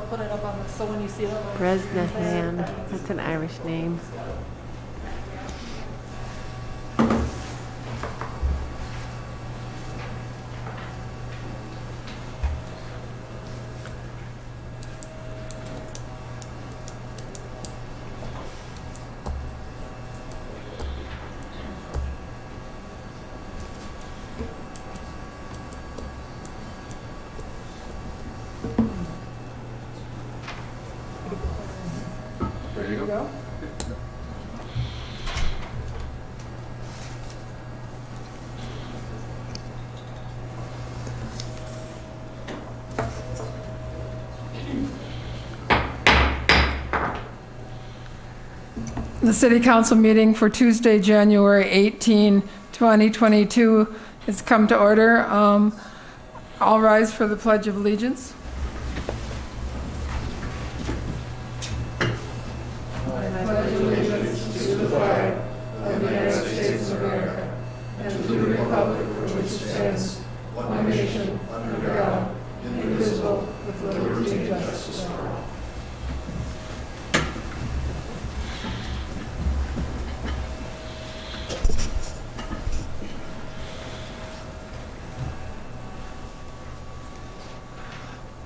put it up on the, so when you see it. Bresnahan, that's an Irish name. Ready to go? The City Council meeting for Tuesday, January 18, 2022 has come to order. All rise for the Pledge of Allegiance.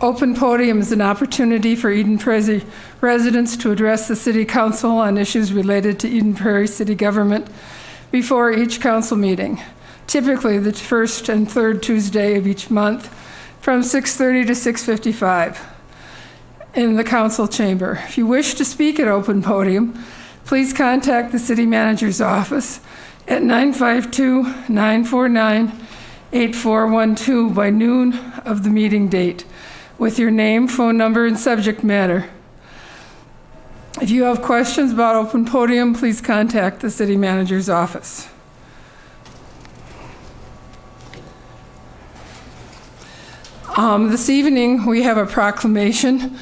Open podium is an opportunity for Eden Prairie residents to address the City Council on issues related to Eden Prairie City government before each council meeting, typically the first and third Tuesday of each month from 6:30 to 6:55 in the council chamber. If you wish to speak at open podium, please contact the City Manager's office at 952-949-8412 by noon of the meeting date, with your name, phone number, and subject matter. If you have questions about open podium, please contact the City Manager's office. This evening, we have a proclamation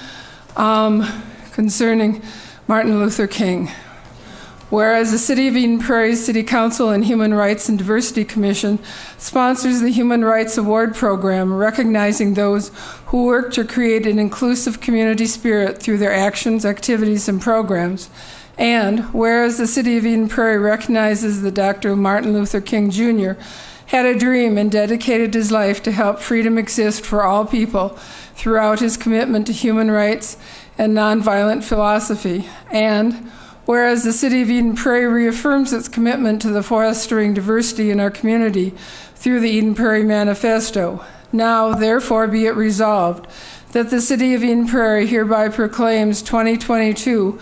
concerning Martin Luther King. Whereas the City of Eden Prairie City Council and Human Rights and Diversity Commission sponsors the Human Rights Award Program, recognizing those who work to create an inclusive community spirit through their actions, activities, and programs. And whereas the City of Eden Prairie recognizes that Dr. Martin Luther King Jr. had a dream and dedicated his life to help freedom exist for all people throughout his commitment to human rights and nonviolent philosophy. And whereas the City of Eden Prairie reaffirms its commitment to the fostering diversity in our community through the Eden Prairie Manifesto, now therefore be it resolved that the City of Eden Prairie hereby proclaims 2022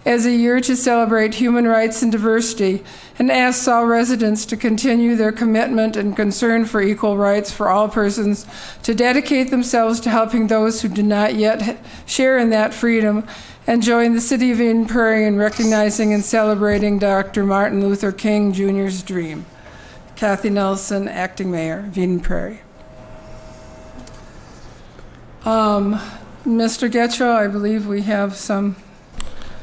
as a year to celebrate human rights and diversity, and asks all residents to continue their commitment and concern for equal rights for all persons, to dedicate themselves to helping those who do not yet share in that freedom, and join the City of Eden Prairie in recognizing and celebrating Dr. Martin Luther King Jr.'s dream. Kathy Nelson, Acting Mayor of Eden Prairie. Mr. Getchell, I believe we have some.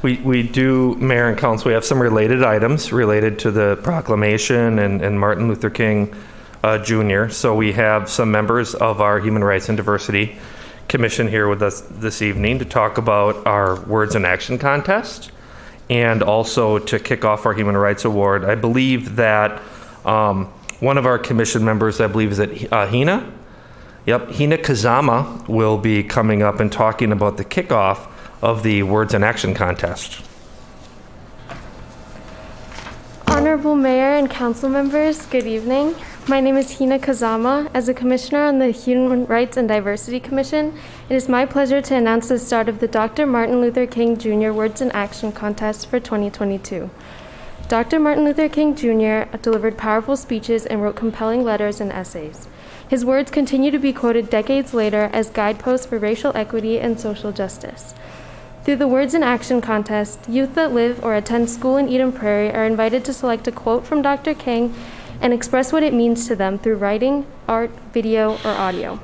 We do, Mayor and Council, we have some related items related to the proclamation and Martin Luther King Jr. So we have some members of our Human Rights and Diversity Commission here with us this evening to talk about our Words in Action contest and also to kick off our Human Rights Award. I believe that one of our commission members, I believe, is Hina? Yep, Hina Kazama will be coming up and talking about the kickoff of the Words in Action contest. Honorable Mayor and Council members, good evening. My name is Hina Kazama. As a Commissioner on the Human Rights and Diversity Commission, it is my pleasure to announce the start of the Dr. Martin Luther King Jr. Words in Action contest for 2022. Dr. Martin Luther King Jr. delivered powerful speeches and wrote compelling letters and essays. His words continue to be quoted decades later as guideposts for racial equity and social justice. Through the Words in Action contest, youth that live or attend school in Eden Prairie are invited to select a quote from Dr. King and express what it means to them through writing, art, video, or audio.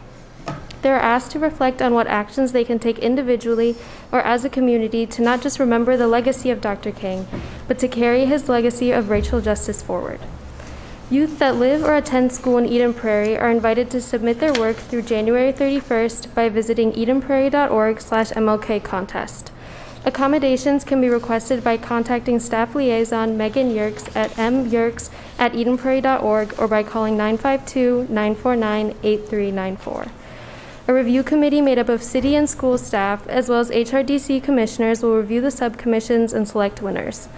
They are asked to reflect on what actions they can take individually or as a community to not just remember the legacy of Dr. King, but to carry his legacy of racial justice forward. Youth that live or attend school in Eden Prairie are invited to submit their work through January 31st by visiting edenprairie.org/MLK contest. Accommodations can be requested by contacting staff liaison Megan Yerkes at myerkes@edenprairie.org or by calling 952-949-8394. A review committee made up of city and school staff, as well as HRDC commissioners, will review the subcommissions and select winners.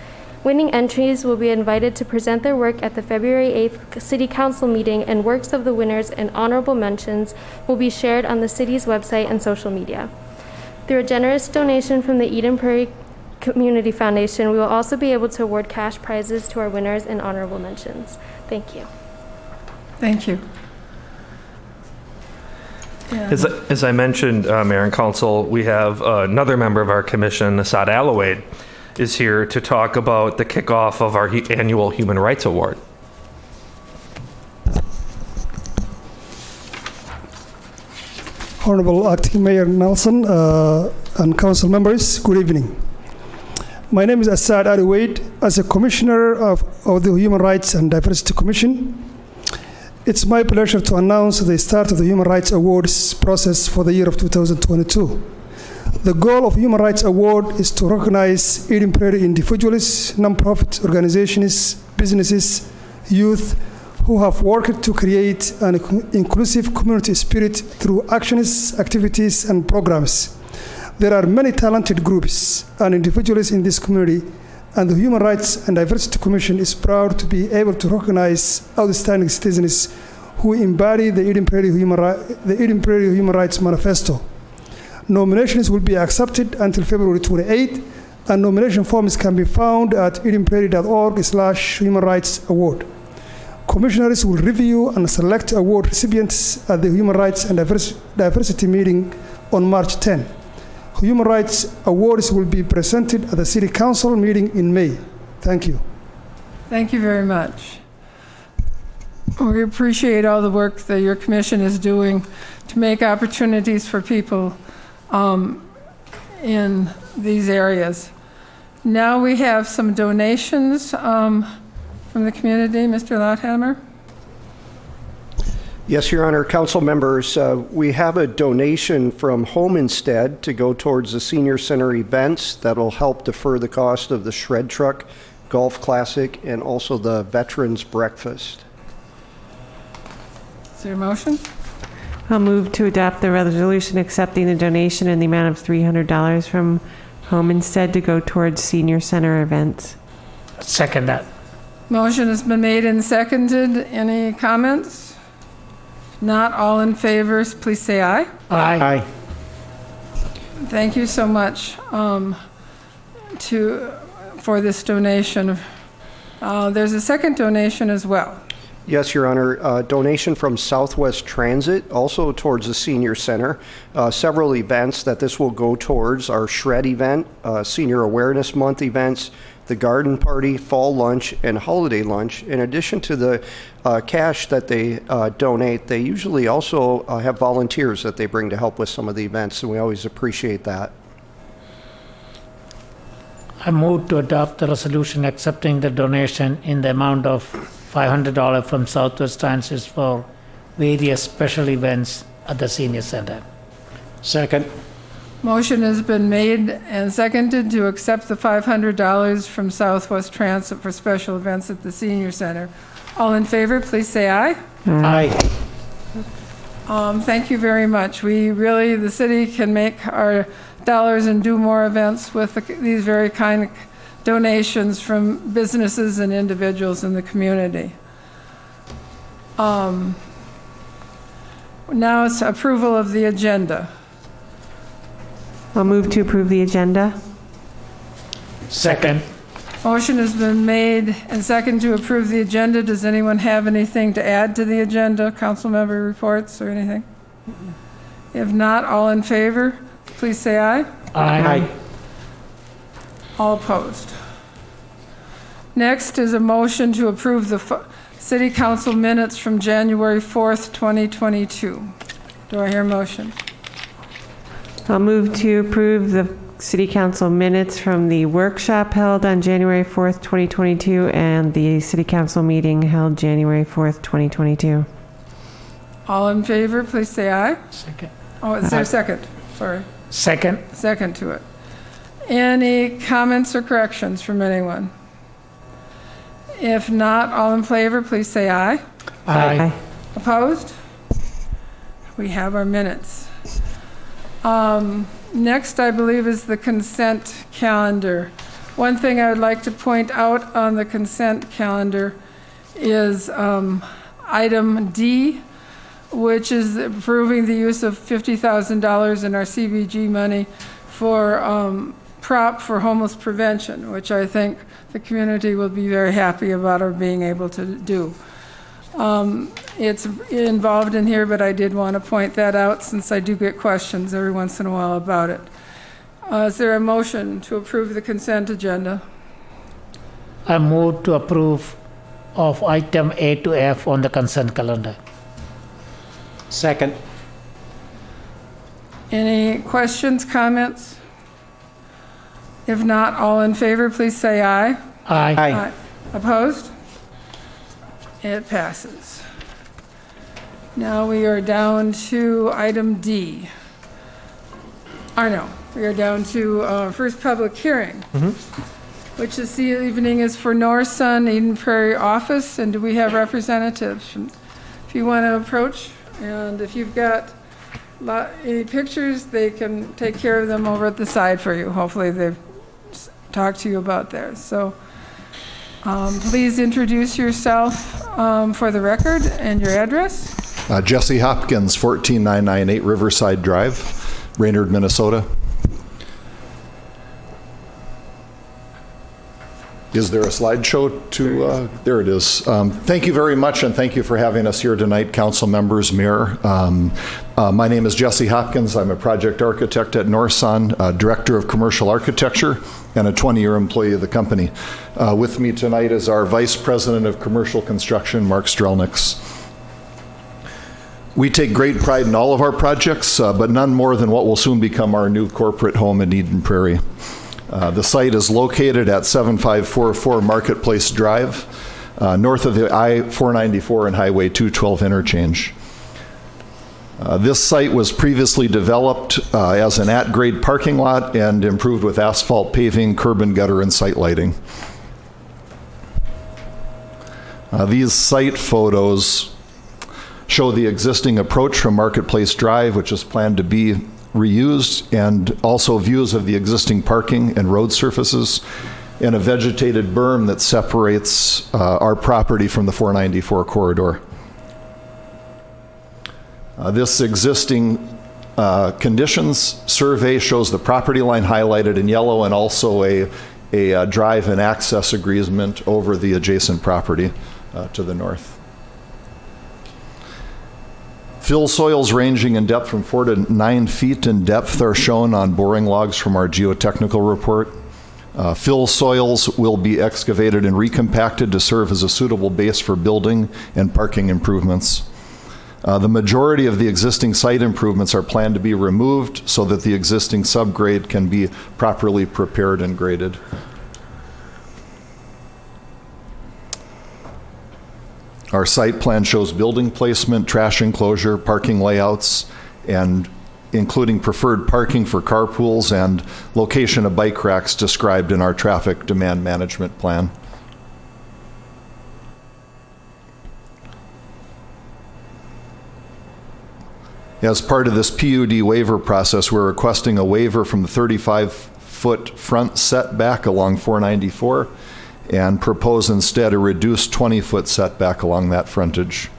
Winning entries will be invited to present their work at the February 8th City Council meeting, and works of the winners and honorable mentions will be shared on the city's website and social media. Through a generous donation from the Eden Prairie Community Foundation, we will also be able to award cash prizes to our winners and honorable mentions. Thank you. Thank you. As I mentioned, Mayor and Council, we have another member of our commission, Assad Alawade, is here to talk about the kickoff of our annual Human Rights Award. Honorable Acting Mayor Nelson and council members, good evening. My name is Assad Alawade. As a commissioner of the Human Rights and Diversity Commission, it's my pleasure to announce the start of the Human Rights Awards process for the year of 2022. The goal of Human Rights Award is to recognize Eden Prairie individuals, nonprofit organizations, businesses, youth who have worked to create an inclusive community spirit through actions, activities, and programs. There are many talented groups and individuals in this community, and the Human Rights and Diversity Commission is proud to be able to recognize outstanding citizens who embody the Eden Prairie Human Rights Manifesto. Nominations will be accepted until February 28th, and nomination forms can be found at edenprairie.org/Human Rights Award. Commissioners will review and select award recipients at the Human Rights and Diversity meeting on March 10. Human Rights Awards will be presented at the City Council meeting in May. Thank you. Thank you very much. We appreciate all the work that your commission is doing to make opportunities for people in these areas. Now we have some donations from the community. Mr. Louthammer? Yes, Your Honor. Council members, we have a donation from Home Instead to go towards the Senior Center events that will help defer the cost of the Shred Truck Golf Classic and also the Veterans Breakfast. Is there a motion? I'll move to adopt the resolution accepting the donation in the amount of $300 from Home Instead to go towards Senior Center events. Second that. Motion has been made and seconded. Any comments? Not all in favor, please say aye. Aye. Thank you so much for this donation. There's a second donation as well. Yes, Your Honor. Donation from Southwest Transit, also towards the Senior Center. Several events that this will go towards: our Shred event, Senior Awareness Month events, the Garden Party, Fall Lunch, and Holiday Lunch. In addition to the cash that they donate, they usually also have volunteers that they bring to help with some of the events, and we always appreciate that. I move to adopt the resolution accepting the donation in the amount of $500 from Southwest Transit for various special events at the Senior Center. Second. Motion has been made and seconded to accept the $500 from Southwest Transit for special events at the Senior Center. All in favor, please say aye. Aye. Thank you very much. The city can make our dollars and do more events with these very kind of donations from businesses and individuals in the community. Now it's approval of the agenda. I'll move to approve the agenda. Second. Motion has been made and second to approve the agenda. Does anyone have anything to add to the agenda? Council member reports or anything? If not, all in favor, please say aye. Aye. All opposed. Next is a motion to approve the City Council minutes from January 4th, 2022. Do I hear a motion? I'll move to approve the City Council minutes from the workshop held on January 4th, 2022, and the City Council meeting held January 4th, 2022. All in favor, please say aye. Second. Oh, is there a second? Sorry. Second. Second to it. Any comments or corrections from anyone? If not, all in favor, please say aye. Aye. Opposed? We have our minutes. Next, I believe, is the consent calendar. One thing I would like to point out on the consent calendar is item D, which is approving the use of $50,000 in our CBG money for prop for homeless prevention, which I think the community will be very happy about our being able to do. It's involved in here, but I did want to point that out since I do get questions every once in a while about it. Is there a motion to approve the consent agenda? I move to approve of item A to F on the consent calendar. Second. Any questions, comments? If not, all in favor, please say aye. Aye. Aye. Opposed? It passes. Now we are down to item D. We are down to first public hearing, which this evening is for North Sun Eden Prairie office. And do we have representatives? If you want to approach, and if you've got any pictures, they can take care of them over at the side for you. Hopefully they've talked to you about theirs. So please introduce yourself for the record and your address. Jesse Hopkins, 14998 Riverside Drive, Raynard, Minnesota. Is there a slideshow to, there it is. Thank you very much, and thank you for having us here tonight, council members, mayor. My name is Jesse Hopkins. I'm a project architect at North Sun, director of commercial architecture, and a 20-year employee of the company. With me tonight is our vice president of commercial construction, Mark Strelniks. We take great pride in all of our projects, but none more than what will soon become our new corporate home in Eden Prairie. The site is located at 7544 Marketplace Drive, north of the I-494 and Highway 212 interchange. This site was previously developed as an at-grade parking lot and improved with asphalt paving, curb and gutter, and site lighting. These site photos show the existing approach from Marketplace Drive, which is planned to be reused, and also views of the existing parking and road surfaces, and a vegetated berm that separates our property from the 494 corridor. This existing conditions survey shows the property line highlighted in yellow, and also a drive and access agreement over the adjacent property to the north. Fill soils ranging in depth from 4 to 9 feet in depth are shown on boring logs from our geotechnical report. Fill soils will be excavated and recompacted to serve as a suitable base for building and parking improvements. The majority of the existing site improvements are planned to be removed so that the existing subgrade can be properly prepared and graded. Our site plan shows building placement, trash enclosure, parking layouts, and including preferred parking for carpools and location of bike racks described in our traffic demand management plan. As part of this PUD waiver process, we're requesting a waiver from the 35-foot front setback along 494 and propose instead a reduced 20-foot setback along that frontage.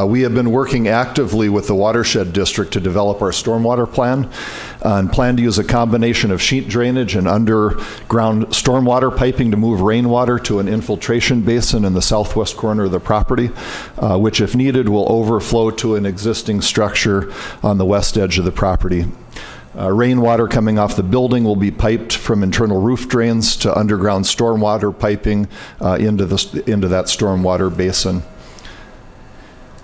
We have been working actively with the Watershed District to develop our stormwater plan and plan to use a combination of sheet drainage and underground stormwater piping to move rainwater to an infiltration basin in the southwest corner of the property, which if needed will overflow to an existing structure on the west edge of the property. Rainwater coming off the building will be piped from internal roof drains to underground stormwater piping into that stormwater basin.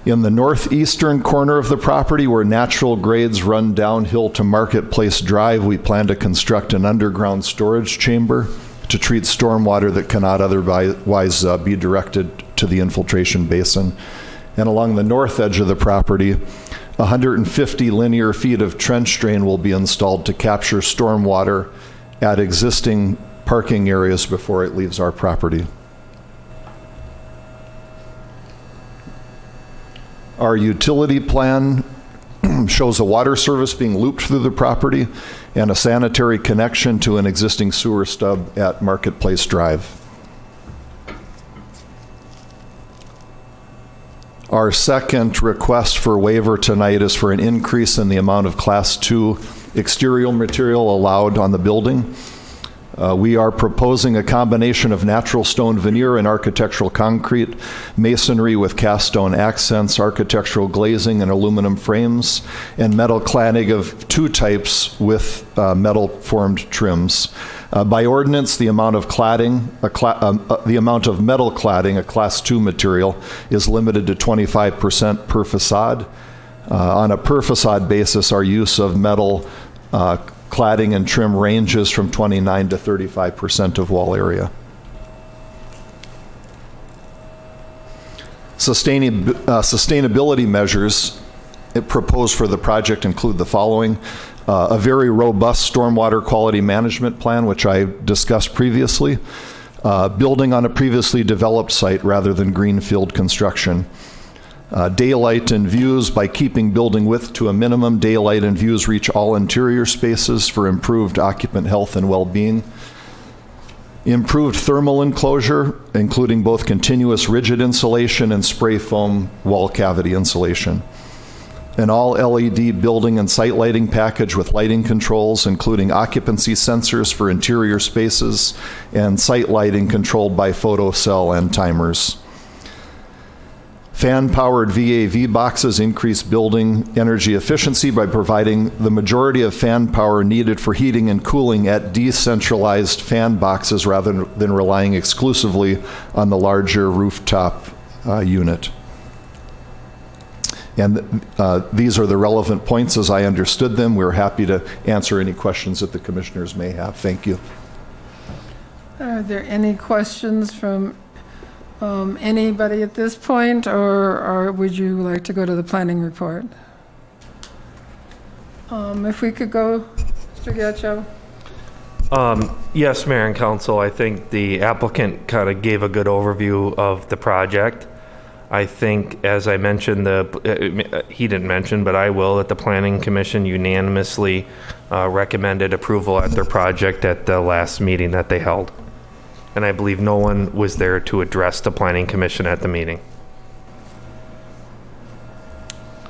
In the northeastern corner of the property, where natural grades run downhill to Marketplace Drive, we plan to construct an underground storage chamber to treat stormwater that cannot otherwise be directed to the infiltration basin. And along the north edge of the property, 150 linear feet of trench drain will be installed to capture stormwater at existing parking areas before it leaves our property. Our utility plan shows a water service being looped through the property and a sanitary connection to an existing sewer stub at Marketplace Drive. Our second request for waiver tonight is for an increase in the amount of Class 2 exterior material allowed on the building. We are proposing a combination of natural stone veneer and architectural concrete, masonry with cast stone accents, architectural glazing and aluminum frames, and metal cladding of 2 types with metal formed trims. By ordinance, the amount of cladding, the amount of metal cladding, a Class 2 material, is limited to 25% per facade. On a per facade basis, our use of metal cladding and trim ranges from 29 to 35% of wall area. Sustainability measures proposed for the project include the following. A very robust stormwater quality management plan, which I discussed previously. Building on a previously developed site rather than greenfield construction. Daylight and views. By keeping building width to a minimum, daylight and views reach all interior spaces for improved occupant health and well-being. Improved thermal enclosure, including both continuous rigid insulation and spray foam wall cavity insulation. An all-LED building and site lighting package with lighting controls, including occupancy sensors for interior spaces and site lighting controlled by photocell and timers. Fan-powered VAV boxes increase building energy efficiency by providing the majority of fan power needed for heating and cooling at decentralized fan boxes rather than relying exclusively on the larger rooftop unit. And these are the relevant points as I understood them. We're happy to answer any questions that the commissioners may have. Thank you. Are there any questions from anybody at this point, or would you like to go to the planning report? If we could go, Mr. Gatcho. Yes, Mayor and Council, I think the applicant kind of gave a good overview of the project. I think, as I mentioned, he didn't mention, but I will, that the Planning Commission unanimously recommended approval at their project at the last meeting that they held. And I believe no one was there to address the Planning Commission at the meeting.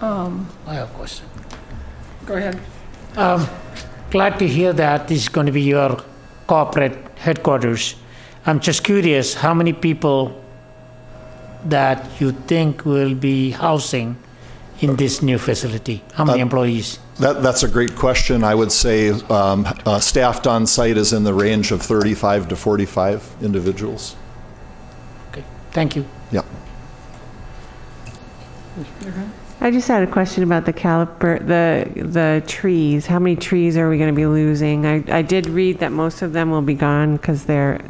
I have a question. Go ahead. Glad to hear that this is going to be your corporate headquarters. I'm just curious how many people that you think will be housing in this new facility? How many employees? That's a great question. I would say staffed on site is in the range of 35 to 45 individuals. Okay, thank you. Yeah. I just had a question about the caliper, the trees. How many trees are we going to be losing? I did read that most of them will be gone because they're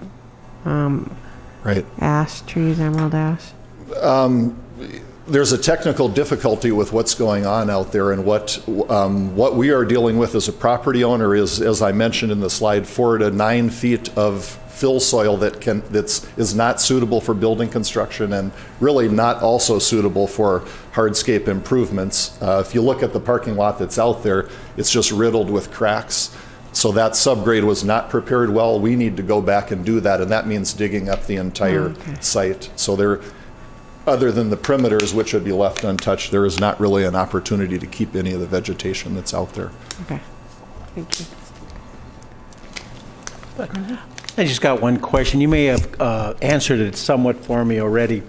right. Ash trees, emerald ash. There's a technical difficulty with what's going on out there, and what we are dealing with as a property owner is, as I mentioned in the slide, 4 to 9 feet of fill soil that is not suitable for building construction and really not also suitable for hardscape improvements. If you look at the parking lot that's out there, it's just riddled with cracks. So that subgrade was not prepared well. We need to go back and do that, and that means digging up the entire site. So there, other than the perimeters, which would be left untouched, there is not really an opportunity to keep any of the vegetation that's out there. Okay, thank you. I just got one question. You may have answered it somewhat for me already,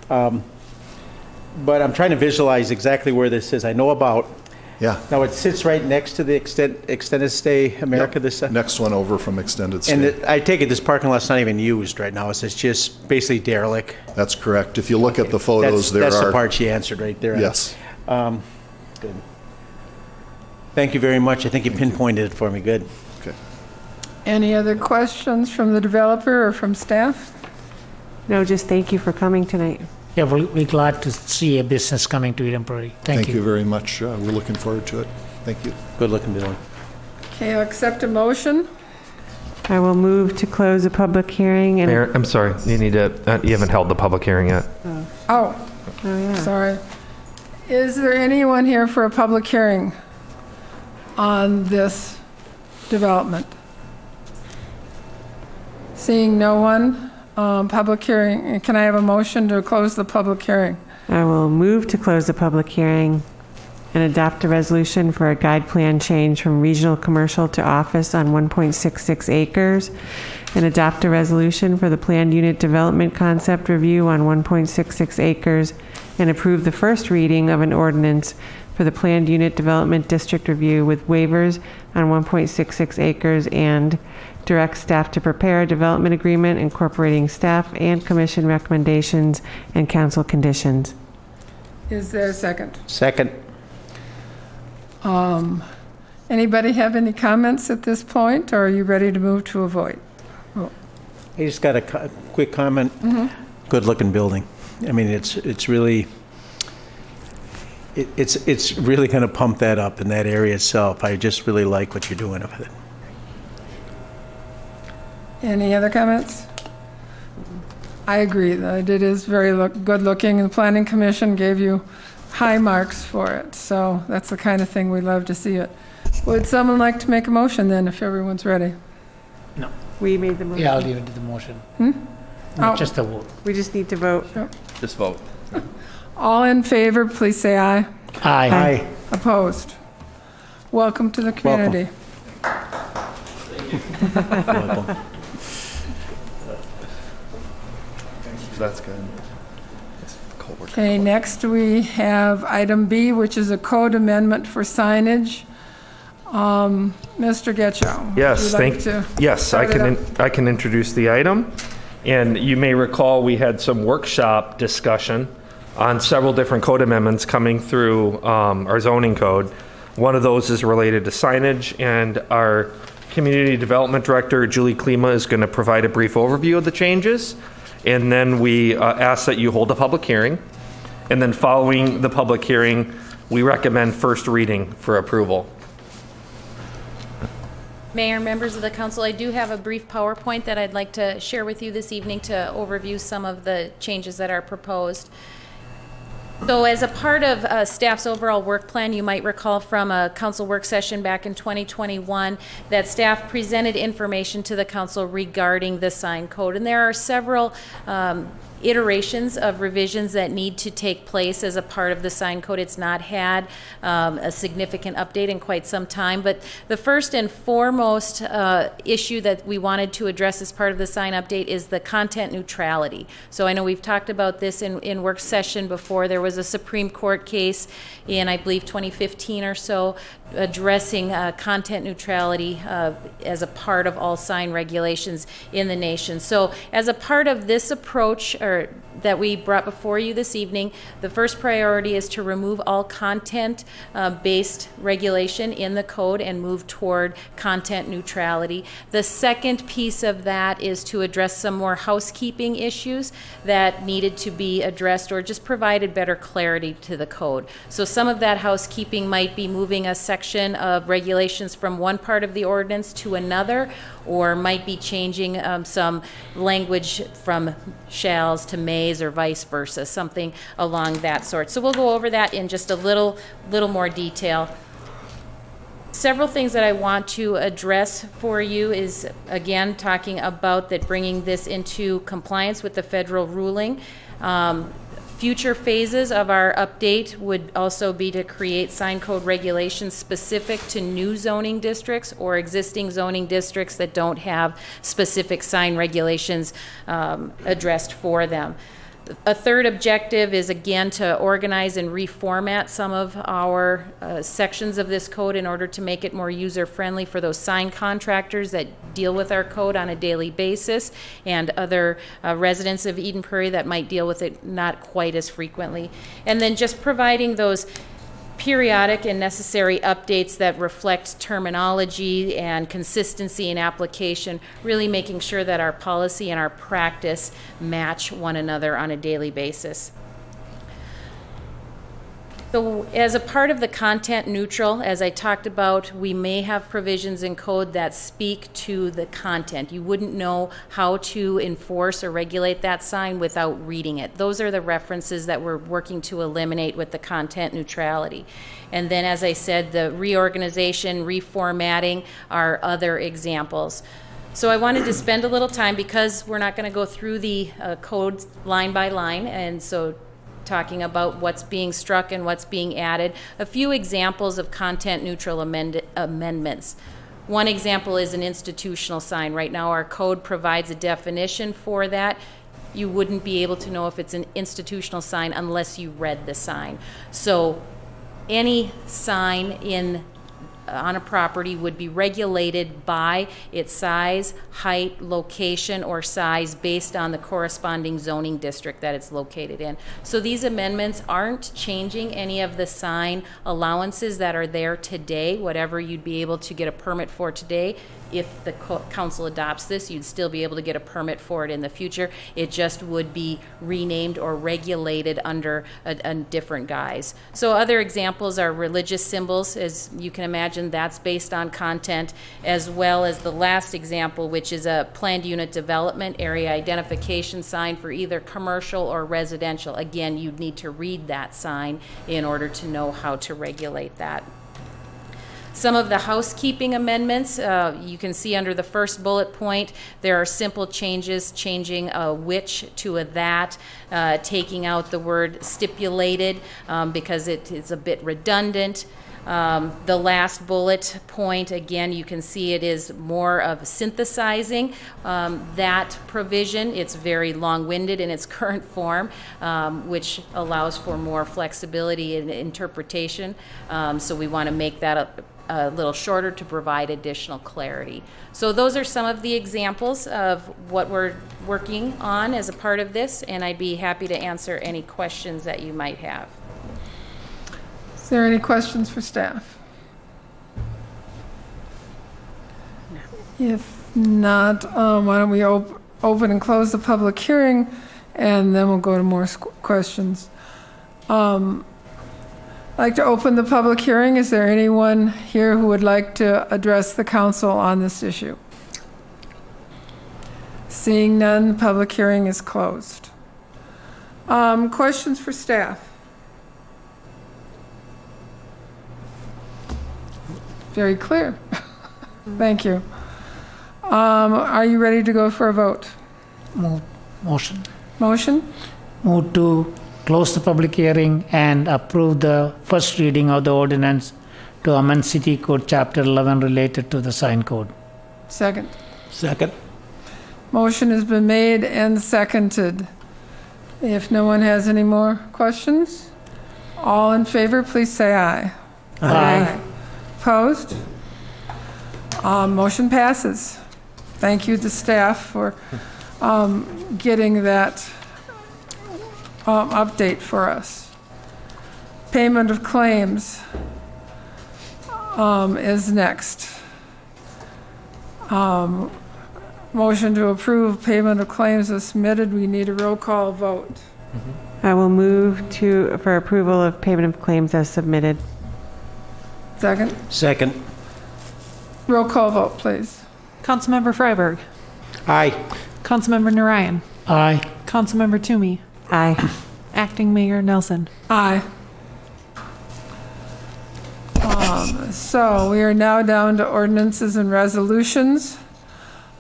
but I'm trying to visualize exactly where this is. I know about Yeah. Now, it sits right next to the Extended Stay America. Yep. This Next one over from Extended Stay. And I take it this parking lot's not even used right now. It's just basically derelict. That's correct. If you look at the photos, That's the part she answered right there. Yes. Good. Thank you very much. I think you pinpointed it for me. Good. Okay. Any other questions from the developer or from staff? No, just thank you for coming tonight. Yeah, we're glad to see a business coming to Eden Prairie. Thank you. Thank you very much. We're looking forward to it. Thank you. Good looking building. Okay, I'll accept a motion. I will move to close the public hearing and. Mayor, I'm sorry, you need to, you haven't held the public hearing yet. Oh, yeah. sorry. Is there anyone here for a public hearing on this development? Seeing no one, public hearing, can I have a motion to close the public hearing? I will move to close the public hearing and adopt a resolution for a guide plan change from regional commercial to office on 1.66 acres, and adopt a resolution for the planned unit development concept review on 1.66 acres, and approve the first reading of an ordinance for the planned unit development district review with waivers on 1.66 acres, and direct staff to prepare a development agreement incorporating staff and commission recommendations and council conditions. Is there a second? Second. Anybody have any comments at this point, or are you ready to move to a vote? I just got a quick comment. Good looking building. I mean, it's really going to pump that up in that area itself. I just really like what you're doing with it. Any other comments? I agree that it is very good looking, and the Planning Commission gave you high marks for it. So that's the kind of thing we love to see it. Would someone like to make a motion then, if everyone's ready? No. We made the motion. Yeah, I'll leave it to the motion. Oh. Just a vote. We just need to vote. Sure. Just vote. All in favor, please say aye. Aye. Aye. Opposed? Welcome to the community. Welcome. That's good. Okay, next we have item B, which is a code amendment for signage. Mr. Getchell. Yes, I can introduce the item. And you may recall we had some workshop discussion on several different code amendments coming through our zoning code. One of those is related to signage, and our Community Development Director, Julie Klima, is going to provide a brief overview of the changes. And then we ask that you hold a public hearing. And then following the public hearing, we recommend first reading for approval. Mayor, members of the council, I do have a brief PowerPoint that I'd like to share with you this evening to overview some of the changes that are proposed. So as a part of staff's overall work plan, you might recall from a council work session back in 2021 that staff presented information to the council regarding the sign code. And there are several iterations of revisions that need to take place as a part of the sign code. It's not had a significant update in quite some time, but the first and foremost issue that we wanted to address as part of the sign update is the content neutrality. So I know we've talked about this in work session before. There was a Supreme Court case in, I believe, 2015 or so addressing content neutrality as a part of all sign regulations in the nation. So as a part of this approach that we brought before you this evening, the first priority is to remove all content based regulation in the code and move toward content neutrality. The second piece of that is to address some more housekeeping issues that needed to be addressed or just provided better clarity to the code. So some of that housekeeping might be moving a section of regulations from one part of the ordinance to another, or might be changing some language from shalls to mays or vice versa, something along that sort. So we'll go over that in just a little more detail. Several things that I want to address for you is, again, talking about that bringing this into compliance with the federal ruling. Future phases of our update would also be to create sign code regulations specific to new zoning districts or existing zoning districts that don't have specific sign regulations addressed for them. A third objective is, again, to organize and reformat some of our sections of this code in order to make it more user-friendly for those sign contractors that deal with our code on a daily basis, and other residents of Eden Prairie that might deal with it not quite as frequently. And then just providing those periodic and necessary updates that reflect terminology and consistency in application, really making sure that our policy and our practice match one another on a daily basis. So as a part of the content neutral, as I talked about, we may have provisions in code that speak to the content. You wouldn't know how to enforce or regulate that sign without reading it. Those are the references that we're working to eliminate with the content neutrality. And then, as I said, the reorganization, reformatting are other examples. So I wanted to spend a little time, because we're not going to go through the code line by line, and so talking about what's being struck and what's being added, a few examples of content neutral amendments. One example is an institutional sign. Right now our code provides a definition for that. You wouldn't be able to know if it's an institutional sign unless you read the sign. So any sign on a property would be regulated by its size, height, location, or size based on the corresponding zoning district that it's located in. So these amendments aren't changing any of the sign allowances that are there today. Whatever you'd be able to get a permit for today, if the council adopts this, you'd still be able to get a permit for it in the future. It just would be renamed or regulated under a different guise. So other examples are religious symbols. As you can imagine, that's based on content, as well as the last example, which is a planned unit development area identification sign for either commercial or residential. Again, you'd need to read that sign in order to know how to regulate that. Some of the housekeeping amendments, you can see under the first bullet point, there are simple changes, changing a which to a that, taking out the word stipulated because it is a bit redundant. The last bullet point, again, you can see it is more of synthesizing that provision. It's very long-winded in its current form, which allows for more flexibility in interpretation. So we want to make that a little shorter to provide additional clarity. So those are some of the examples of what we're working on as a part of this, and I'd be happy to answer any questions that you might have. Is there any questions for staff? No. If not, why don't we open and close the public hearing, and then we'll go to more questions. I'd like to open the public hearing. Is there anyone here who would like to address the council on this issue? Seeing none, the public hearing is closed. Questions for staff? Very clear. Thank you. Are you ready to go for a vote? Motion. Motion? Move to close the public hearing and approve the first reading of the ordinance to amend City Code Chapter 11 related to the sign code. Second. Second. Motion has been made and seconded. If no one has any more questions, all in favor, please say aye. Aye. Opposed? Motion passes. Thank you to staff for getting that update for us. Payment of claims is next. Motion to approve payment of claims is submitted. We need a roll call vote. I will move for approval of payment of claims as submitted. Second. Second. Roll call vote, please. Councilmember Freiberg. Aye. Councilmember Narayan. Aye. Councilmember Toomey. Aye. Acting Mayor Nelson. Aye. So we are now down to ordinances and resolutions.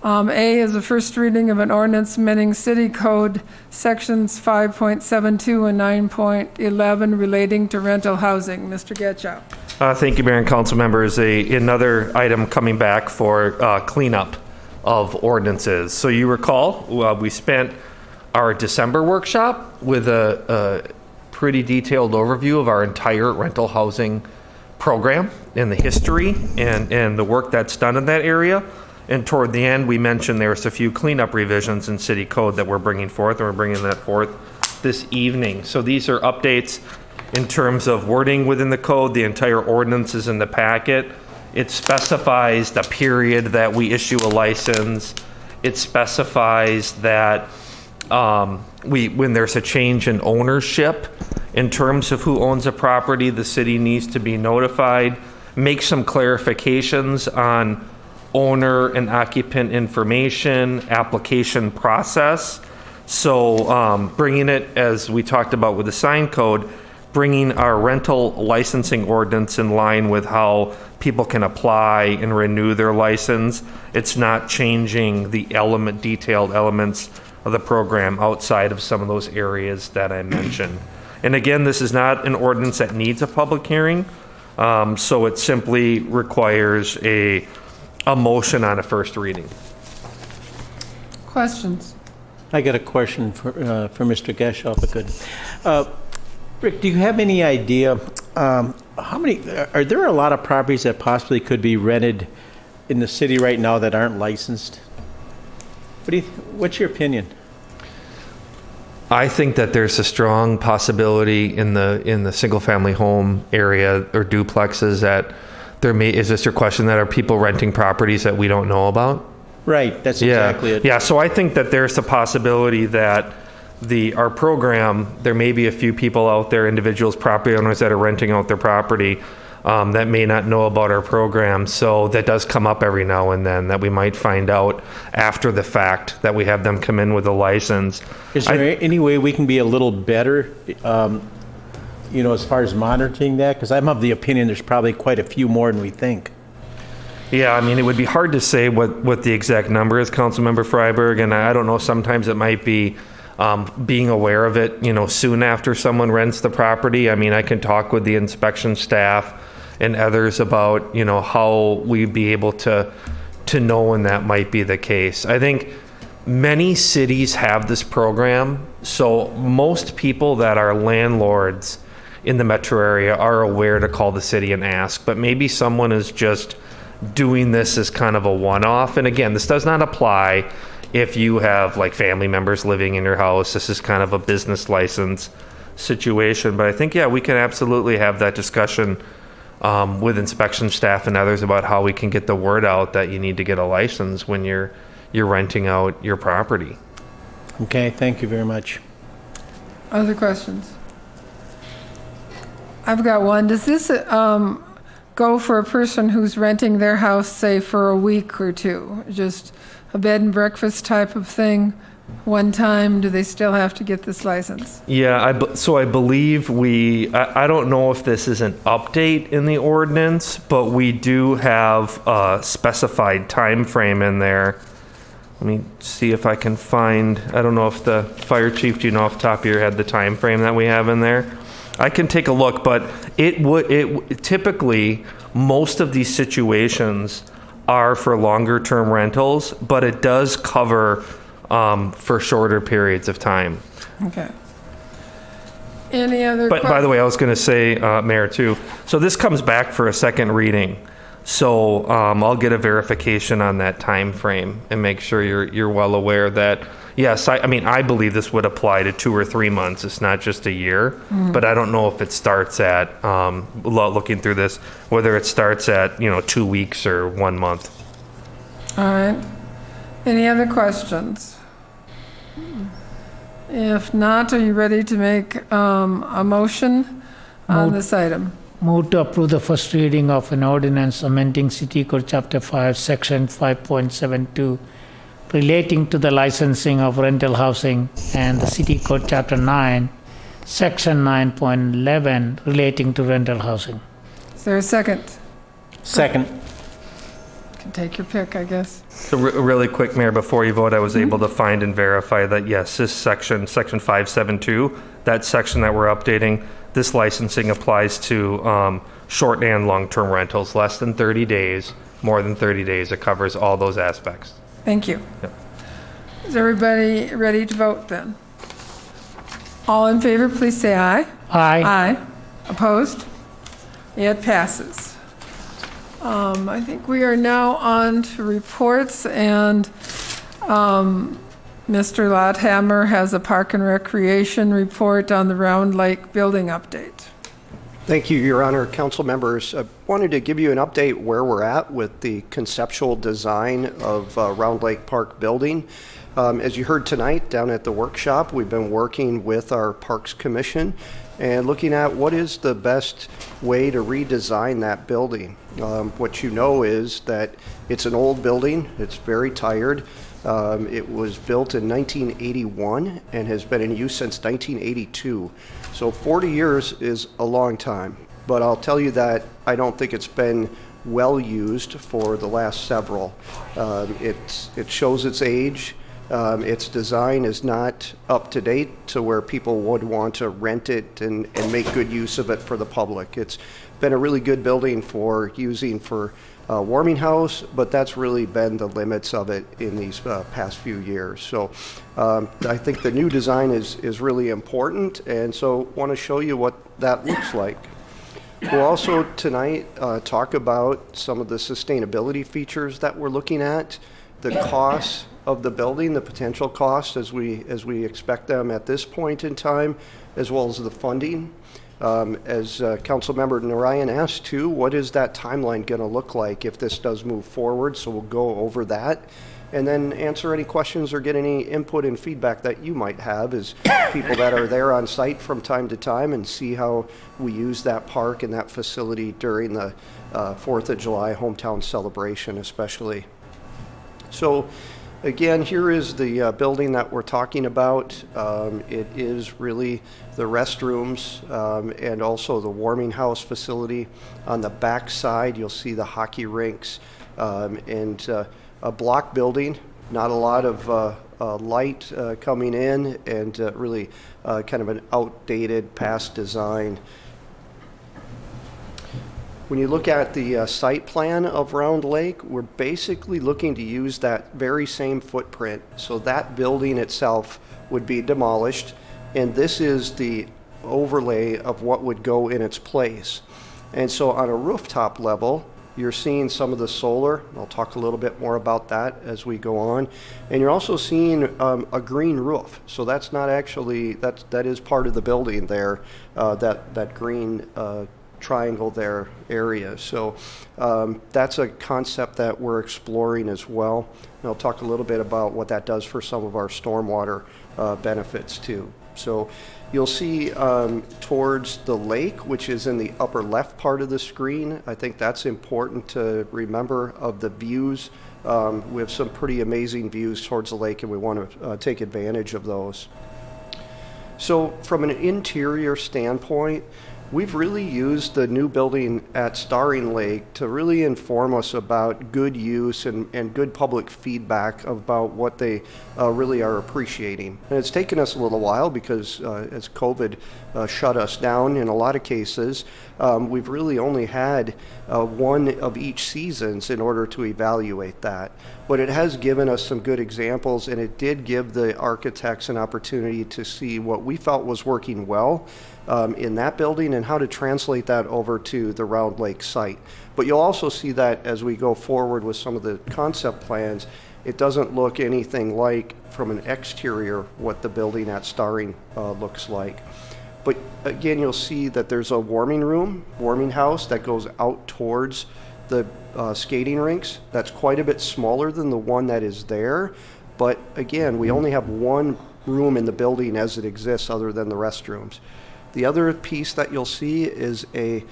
A is the first reading of an ordinance amending City Code sections 5.72 and 9.11 relating to rental housing. Mr. Getchell. Thank you, Mayor and Council members. Another item coming back for cleanup of ordinances. So you recall, we spent our December workshop with a pretty detailed overview of our entire rental housing program and the history and the work that's done in that area. And toward the end, we mentioned there's a few cleanup revisions in city code that we're bringing forth, and we're bringing that forth this evening. So these are updates in terms of wording within the code. The entire ordinance is in the packet. It specifies the period that we issue a license. It specifies that when there's a change in ownership in terms of who owns a property, the city needs to be notified. Make some clarifications on owner and occupant information, application process. So bringing it, as we talked about with the sign code, bringing our rental licensing ordinance in line with how people can apply and renew their license. It's not changing the detailed elements of the program outside of some of those areas that I mentioned. And again, this is not an ordinance that needs a public hearing, so it simply requires a motion on a first reading. Questions? I got a question for Mr. Geshoff, if I could. Rick, do you have any idea how many? Are there a lot of properties that possibly could be rented in the city right now that aren't licensed? What's your opinion? I think that there's a strong possibility in the single-family home area or duplexes that there may. Is this your question? That are people renting properties that we don't know about? Right. That's exactly it. Yeah. So I think that there's a possibility that our program, there may be a few people out there, individuals, property owners that are renting out their property that may not know about our program. So that does come up every now and then, that we might find out after the fact that we have them come in with a license. Is there any way we can be a little better, as far as monitoring that? Because I'm of the opinion there's probably quite a few more than we think. Yeah, I mean, it would be hard to say what the exact number is, Councilmember Freiberg, and I don't know, sometimes it might be being aware of it, soon after someone rents the property. I mean, I can talk with the inspection staff and others about, how we'd be able to know when that might be the case. I think many cities have this program, so most people that are landlords in the metro area are aware to call the city and ask, but maybe someone is just doing this as kind of a one-off. And again, this does not apply if you have like family members living in your house. This is kind of a business license situation. But I think, yeah, we can absolutely have that discussion with inspection staff and others about how we can get the word out that you need to get a license when you're renting out your property. Okay, thank you very much. Other questions? I've got one. Does this go for a person who's renting their house, say, for a week or two? Just a bed and breakfast type of thing, one time? Do they still have to get this license? Yeah, so I believe I don't know if this is an update in the ordinance, but we do have a specified time frame in there. Let me see if I can find, I don't know if the fire chief, do you know off the top of your head the time frame that we have in there? I can take a look, but it typically, most of these situations are for longer term rentals, but it does cover for shorter periods of time. Okay. Any other questions? By the way, I was going to say, Mayor, too, so this comes back for a second reading. So I'll get a verification on that time frame and make sure you're well aware that, yes, I believe this would apply to 2 or 3 months. It's not just a year, but I don't know if it starts at, looking through this, whether it starts at, 2 weeks or 1 month. All right. Any other questions? If not, are you ready to make a motion on this item? Move to approve the first reading of an ordinance amending City Code Chapter 5, Section 5.72, relating to the licensing of rental housing, and the City Code Chapter 9, Section 9.11, relating to rental housing. Is there a second? Second. You can take your pick, I guess. So really quick, Mayor, before you vote, I was able to find and verify that, yes, this section 572, that section that we're updating, this licensing applies to short and long-term rentals, less than 30 days, more than 30 days. It covers all those aspects. Thank you. Yep. Is everybody ready to vote then? All in favor, please say aye. Aye. Aye. Opposed? It passes. I think we are now on to reports, and Mr. Lothammer has a Park and Recreation report on the Round Lake building update. Thank you, Your Honor. Council members, I wanted to give you an update where we're at with the conceptual design of Round Lake Park building. As you heard tonight down at the workshop, we've been working with our Parks Commission and looking at what is the best way to redesign that building. What you know is that it's an old building, it's very tired. It was built in 1981 and has been in use since 1982. So 40 years is a long time, but I'll tell you that I don't think it's been well used for the last several. It shows its age. Its design is not up to date to where people would want to rent it and make good use of it for the public. It's been a really good building for using for warming house, but that's really been the limits of it in these past few years. So I think the new design is really important, and so want to show you what that looks like. We'll also tonight talk about some of the sustainability features that we're looking at, the costs of the building, the potential costs as we expect them at this point in time, as well as the funding. As Councilmember Narayan asked too, what is that timeline going to look like if this does move forward? So we'll go over that and then answer any questions or get any input and feedback that you might have as people that are there on site from time to time and see how we use that park and that facility during the 4th of July hometown celebration especially. So again, here is the building that we're talking about. It is really the restrooms and also the warming house facility. On the back side, you'll see the hockey rinks and a block building. Not a lot of light coming in, and really kind of an outdated past design. When you look at the site plan of Round Lake, we're basically looking to use that very same footprint. So that building itself would be demolished, and this is the overlay of what would go in its place. And so on a rooftop level, you're seeing some of the solar. I'll talk a little bit more about that as we go on. And you're also seeing a green roof. So that's not actually, that is part of the building there, that green triangle there area. So that's a concept that we're exploring as well. And I'll talk a little bit about what that does for some of our stormwater benefits too. So you'll see towards the lake, which is in the upper left part of the screen. I think that's important to remember of the views. We have some pretty amazing views towards the lake, and we want to take advantage of those. So from an interior standpoint, we've really used the new building at Starring Lake to really inform us about good use and good public feedback about what they really are appreciating. And it's taken us a little while because as COVID shut us down in a lot of cases, we've really only had one of each seasons in order to evaluate that. But it has given us some good examples, and it did give the architects an opportunity to see what we felt was working well in that building and how to translate that over to the Round Lake site. But you'll also see that as we go forward with some of the concept plans, it doesn't look anything like from an exterior what the building at Starring looks like. But again, you'll see that there's a warming house that goes out towards the skating rinks. That's quite a bit smaller than the one that is there. But again, we only have one room in the building as it exists other than the restrooms. The other piece that you'll see is a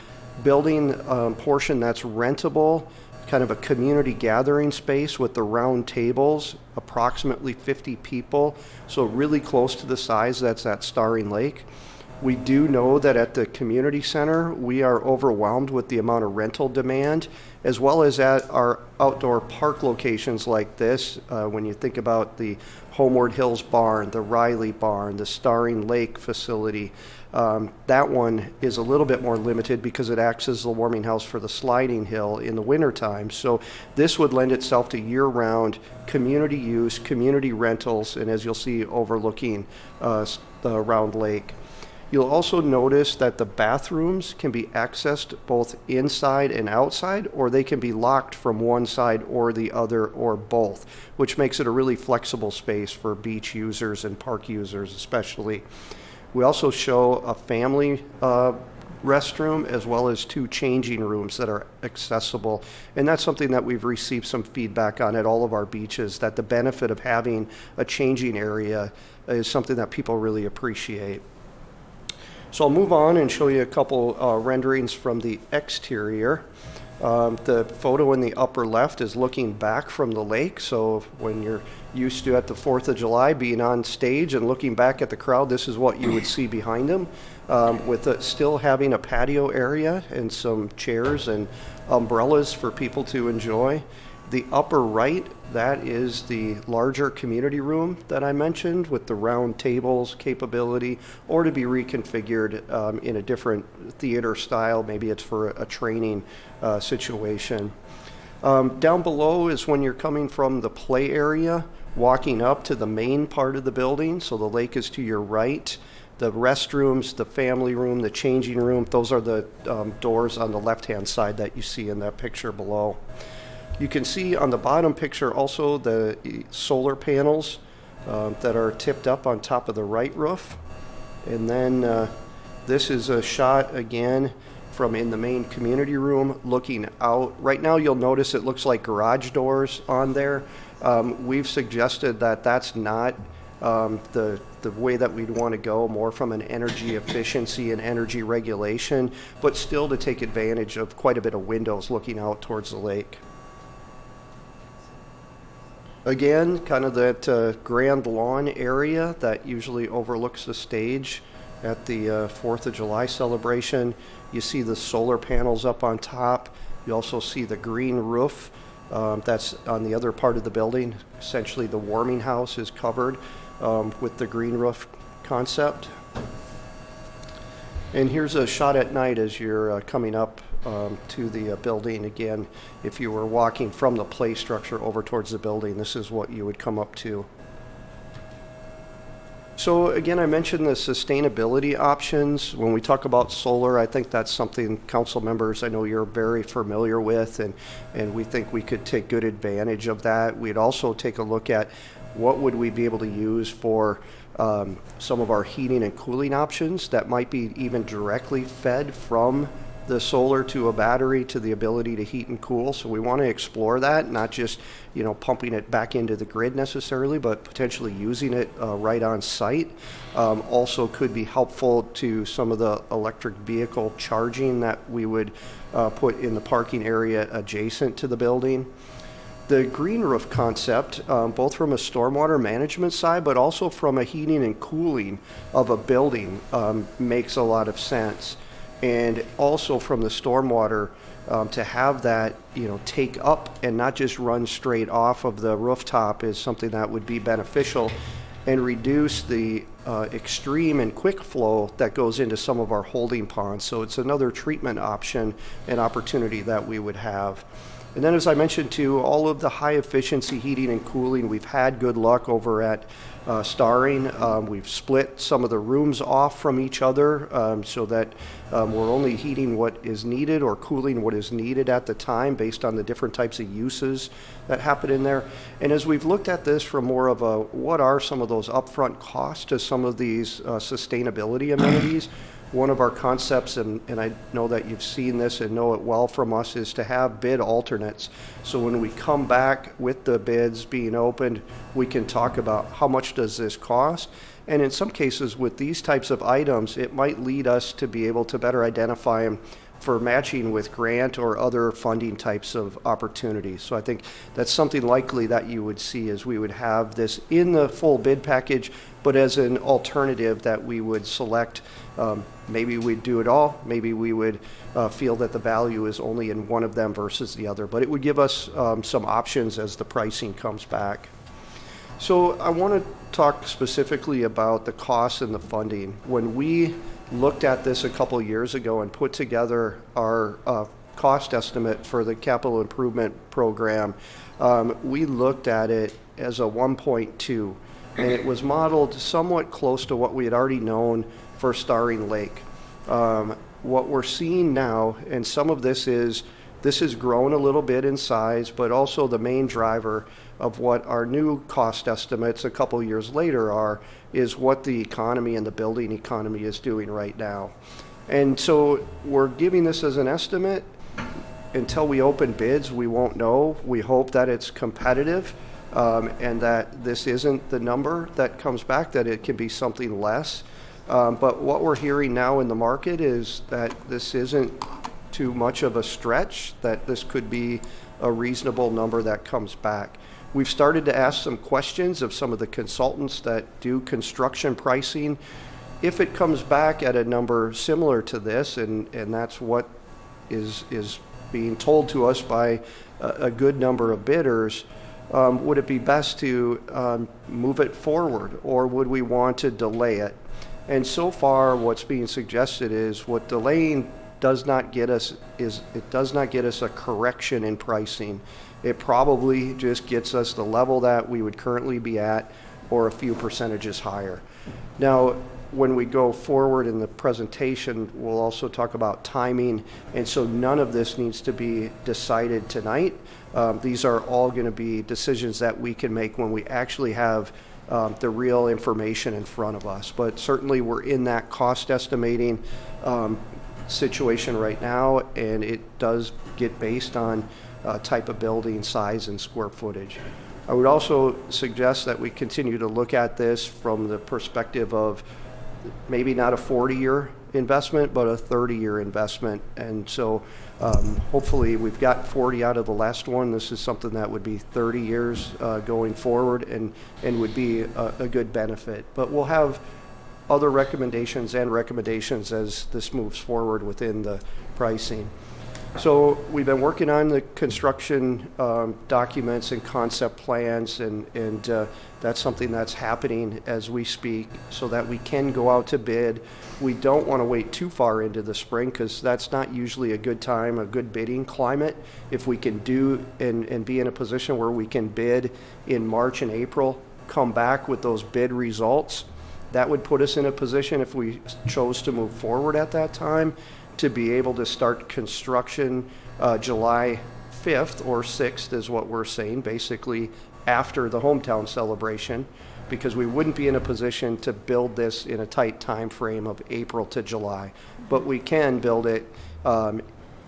building portion that's rentable, kind of a community gathering space with the round tables, approximately 50 people, so really close to the size that's at Starring Lake. We do know that at the community center, we are overwhelmed with the amount of rental demand, as well as at our outdoor park locations like this. When you think about the Homeward Hills Barn, the Riley Barn, the Starring Lake facility, that one is a little bit more limited because it acts as the warming house for the sliding hill in the wintertime. So this would lend itself to year-round community use, community rentals, and as you'll see, overlooking the round lake. You'll also notice that the bathrooms can be accessed both inside and outside, or they can be locked from one side or the other, or both, which makes it a really flexible space for beach users and park users especially. We also show a family restroom as well as 2 changing rooms that are accessible, and that's something that we've received some feedback on at all of our beaches, that the benefit of having a changing area is something that people really appreciate. So I'll move on and show you a couple renderings from the exterior. The photo in the upper left is looking back from the lake, so when you're used to at the 4th of July being on stage and looking back at the crowd, this is what you would see behind them, with still having a patio area and some chairs and umbrellas for people to enjoy. The upper right, that is the larger community room that I mentioned with the round tables capability, or to be reconfigured in a different theater style. Maybe it's for a training situation. Down below is when you're coming from the play area, walking up to the main part of the building, so the lake is to your right. The restrooms, the family room, the changing room, those are the doors on the left-hand side that you see in that picture below. You can see on the bottom picture also the solar panels that are tipped up on top of the right roof. And then this is a shot again from in the main community room looking out. Right now you'll notice it looks like garage doors on there. We've suggested that that's not the way that we'd want to go, more from an energy efficiency and energy regulation, but still to take advantage of quite a bit of windows looking out towards the lake. Again, kind of that grand lawn area that usually overlooks the stage at the 4th of July celebration. You see the solar panels up on top. You also see the green roof that's on the other part of the building. Essentially the warming house is covered with the green roof concept. And here's a shot at night as you're coming up to the building. Again, if you were walking from the play structure over towards the building, this is what you would come up to. So again, I mentioned the sustainability options. When we talk about solar, I think that's something council members, I know you're very familiar with, and we think we could take good advantage of that. We'd also take a look at what would we be able to use for some of our heating and cooling options that might be even directly fed from the solar to a battery to the ability to heat and cool. So we want to explore that, not just, you know, pumping it back into the grid necessarily, but potentially using it right on site. Also could be helpful to some of the electric vehicle charging that we would put in the parking area adjacent to the building. The green roof concept, both from a stormwater management side, but also from a heating and cooling of a building, makes a lot of sense. And also from the stormwater, to have that, you know, take up and not just run straight off of the rooftop is something that would be beneficial and reduce the extreme and quick flow that goes into some of our holding ponds. So it's another treatment option and opportunity that we would have. And then, as I mentioned too, all of the high efficiency heating and cooling, we've had good luck over at Starring. We've split some of the rooms off from each other so that we're only heating what is needed or cooling what is needed at the time based on the different types of uses that happen in there. And as we've looked at this from more of a, what are some of those upfront costs to some of these sustainability amenities, one of our concepts, and I know that you've seen this and know it well from us, is to have bid alternates. So when we come back with the bids being opened, we can talk about how much does this cost. And in some cases with these types of items, it might lead us to be able to better identify them for matching with grant or other funding types of opportunities. So I think that's something likely that you would see, as we would have this in the full bid package, but as an alternative that we would select. Maybe we'd do it all, maybe we would feel that the value is only in one of them versus the other, but it would give us some options as the pricing comes back. So I want to talk specifically about the costs and the funding. When we looked at this a couple years ago and put together our cost estimate for the capital improvement program, we looked at it as a 1.2. and it was modeled somewhat close to what we had already known for Staring Lake. What we're seeing now, and some of this has grown a little bit in size, but also the main driver of what our new cost estimates a couple years later are, is what the economy and the building economy is doing right now. And so we're giving this as an estimate. Until we open bids, we won't know. We hope that it's competitive and that this isn't the number that comes back, that it can be something less. But what we're hearing now in the market is that this isn't too much of a stretch, that this could be a reasonable number that comes back. We've started to ask some questions of some of the consultants that do construction pricing. If it comes back at a number similar to this, and that's what is being told to us by a good number of bidders, would it be best to move it forward, or would we want to delay it? And so far what's being suggested is what delaying does not get us it does not get us a correction in pricing. It probably just gets us the level that we would currently be at, or a few percentages higher. Now, when we go forward in the presentation, we'll also talk about timing, and so none of this needs to be decided tonight. These are all going to be decisions that we can make when we actually have the real information in front of us. But certainly we're in that cost estimating situation right now, and it does get based on type of building, size, and square footage. I would also suggest that we continue to look at this from the perspective of maybe not a 40-year investment, but a 30-year investment. And so hopefully we've got 40 out of the last one. This is something that would be 30 years going forward, and would be a good benefit. But we'll have other recommendations as this moves forward within the pricing. So we've been working on the construction documents and concept plans, and that's something that's happening as we speak, so that we can go out to bid. We don't want to wait too far into the spring, because that's not usually a good time, a good bidding climate. If we can do and be in a position where we can bid in March and April, come back with those bid results, that would put us in a position, if we chose to move forward at that time, to be able to start construction July 5th or 6th is what we're saying, basically after the hometown celebration, because we wouldn't be in a position to build this in a tight time frame of April to July. But we can build it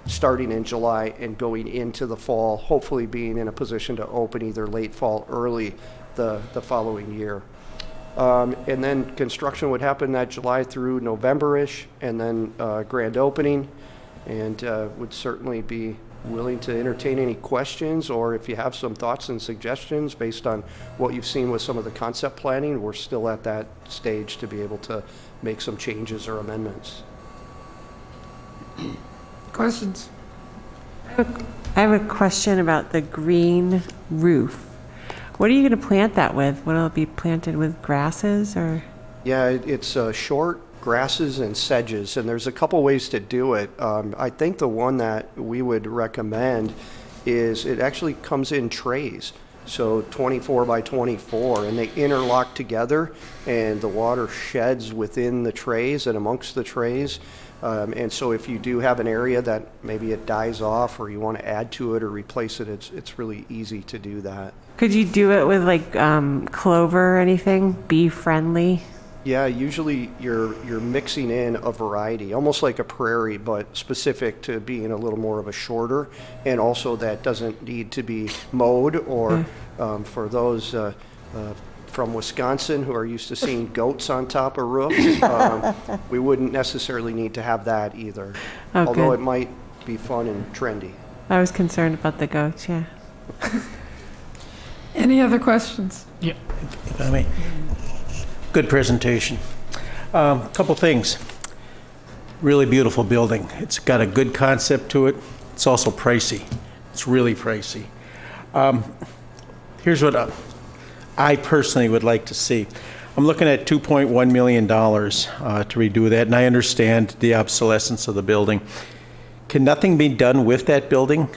starting in July and going into the fall, hopefully being in a position to open either late fall, early the following year. And then construction would happen that July through November-ish, and then grand opening, and would certainly be willing to entertain any questions, or if you have some thoughts and suggestions based on what you've seen with some of the concept planning. We're still at that stage to be able to make some changes or amendments. Questions? I have a question about the green roof. What are you going to plant that with? Will it be planted with grasses, or? Yeah, it's short grasses and sedges, and there's a couple ways to do it. I think the one that we would recommend is it actually comes in trays, so 24 by 24, and they interlock together, and the water sheds within the trays and amongst the trays. And so if you do have an area that maybe it dies off, or you want to add to it or replace it, it's really easy to do that. Could you do it with like clover or anything? Bee friendly? Yeah, usually you're mixing in a variety, almost like a prairie, but specific to being a little more of a shorter, and also that doesn't need to be mowed, or for those from Wisconsin who are used to seeing goats on top of roofs, we wouldn't necessarily need to have that either, although it might be fun and trendy. I was concerned about the goats, yeah. Any other questions? Yeah, if I may. Good presentation. A couple things. Really beautiful building. It's got a good concept to it. It's also pricey. It's really pricey. Here's what I personally would like to see. I'm looking at $2.1 million to redo that, and I understand the obsolescence of the building. Can nothing be done with that building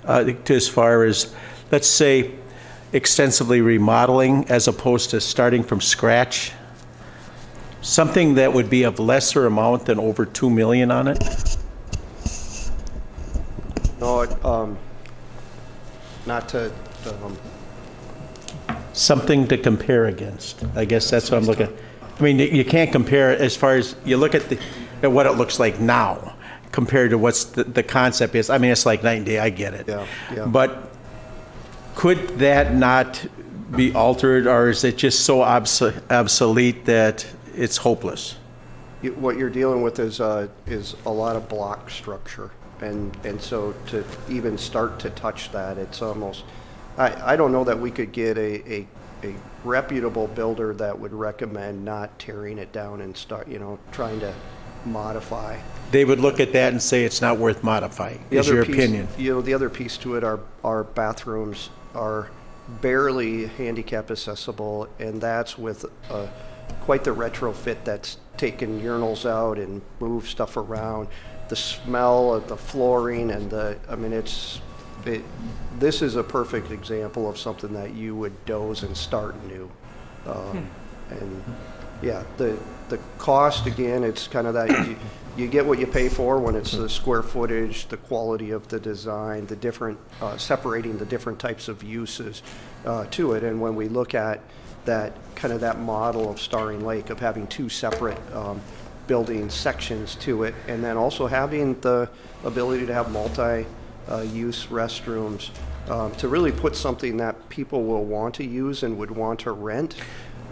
as far as, let's say, extensively remodeling as opposed to starting from scratch? Something that would be of lesser amount than over 2 million on it? No, not to, Something to compare against. I guess that's what I'm looking at. I mean, you can't compare as far as you look at at what it looks like now compared to what's the concept is. I mean, it's like night and day. I get it. Yeah, yeah. But could that not be altered, or is it just so obsolete that it's hopeless? What you're dealing with is a lot of block structure, and so to even start to touch that, it's almost. I don't know that we could get a reputable builder that would recommend not tearing it down and start, trying to modify. They would look at that and say it's not worth modifying, is your opinion. The other piece to it, our bathrooms are barely handicap accessible, and that's with quite the retrofit that's taken urinals out and moved stuff around. The smell of the flooring and this is a perfect example of something that you would doze and start new. And yeah, the cost, again, it's kind of that you get what you pay for when it's the square footage, the quality of the design, the different, separating the different types of uses to it. And when we look at that kind of that model of Starring Lake, of having two separate building sections to it, and then also having the ability to have multi-use restrooms, to really put something that people will want to use and would want to rent.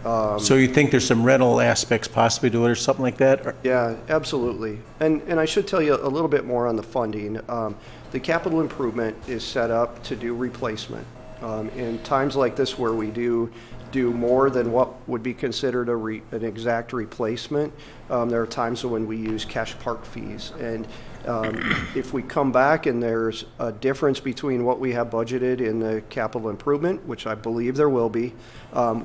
So you think there's some rental aspects possibly to it or something like that? Or? Yeah, absolutely. And I should tell you a little bit more on the funding. The capital improvement is set up to do replacement. In times like this where we do more than what would be considered an exact replacement, there are times when we use cash park fees. And if we come back and there's a difference between what we have budgeted in the capital improvement, which I believe there will be,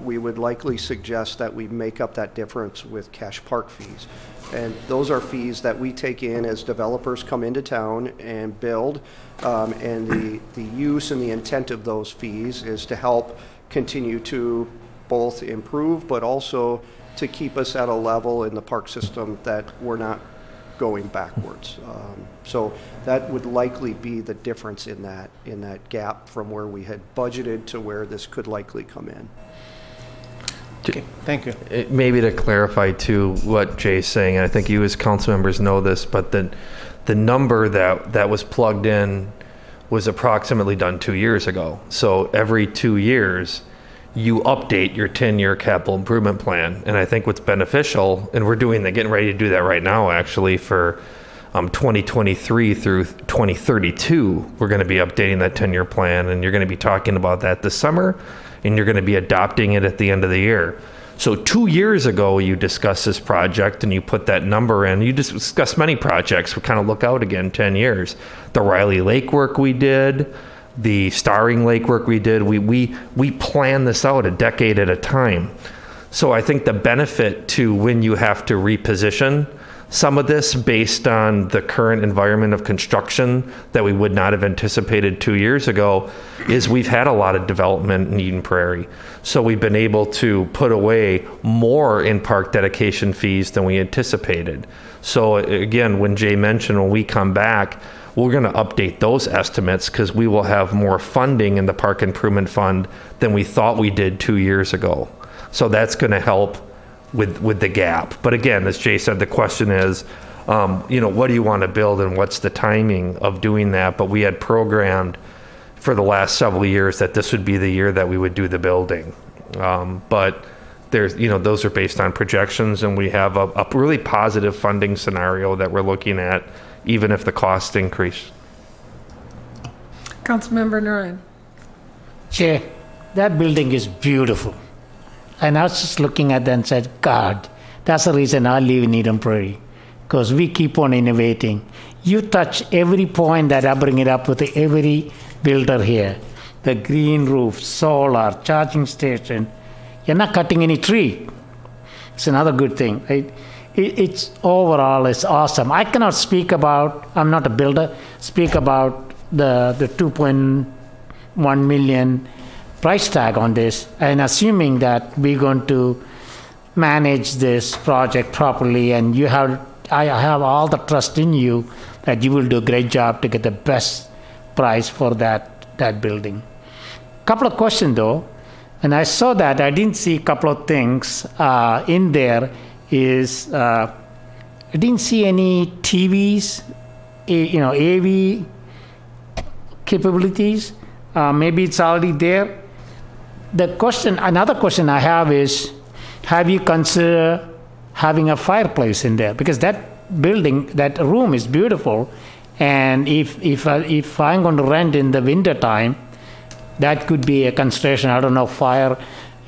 we would likely suggest that we make up that difference with cash park fees. And those are fees that we take in as developers come into town and build. And the use and the intent of those fees is to help continue to both improve, but also to keep us at a level in the park system that we're not going backwards. So that would likely be the difference in that gap from where we had budgeted to where this could likely come in. Okay, thank you. Maybe to clarify too what Jay's saying, and I think you as council members know this, but the number that was plugged in was approximately done 2 years ago. So every 2 years, you update your 10-year capital improvement plan. And I think what's beneficial, and we're getting ready to do that right now actually for 2023 through 2032, we're going to be updating that 10-year plan, and you're going to be talking about that this summer, and you're going to be adopting it at the end of the year. So 2 years ago, you discussed this project and you put that number in. You discussed many projects. We kind of look out again 10 years. The Riley Lake work we did, the Starring Lake work we did, we plan this out a decade at a time. So I think the benefit to when you have to reposition some of this based on the current environment of construction that we would not have anticipated 2 years ago is we've had a lot of development in Eden Prairie. So we've been able to put away more in park dedication fees than we anticipated. So again, when Jay mentioned when we come back, we're going to update those estimates because we will have more funding in the Park Improvement Fund than we thought we did 2 years ago. So that's going to help with the gap. But again, as Jay said, the question is, what do you want to build and what's the timing of doing that? But we had programmed for the last several years that this would be the year that we would do the building. But there's, those are based on projections, and we have a really positive funding scenario that we're looking at, even if the costs increase. Councilmember Narayan. Chair, that building is beautiful. And I was just looking at that and said, God, that's the reason I live in Eden Prairie, because we keep on innovating. You touch every point that I bring it up with every builder here. The green roof, solar, charging station. You're not cutting any tree. It's another good thing. It's overall, it's awesome. I cannot speak about, I'm not a builder, speak about the 2.1 million price tag on this, and assuming that we're going to manage this project properly, and I have all the trust in you that you will do a great job to get the best price for that building. Couple of questions though, and I saw that I didn't see a couple of things in there. I didn't see any TVs, AV capabilities. Maybe it's already there. Another question I have is, have you considered having a fireplace in there? Because that building, that room is beautiful, and if I'm going to rent in the winter time, that could be a consideration. I don't know fire,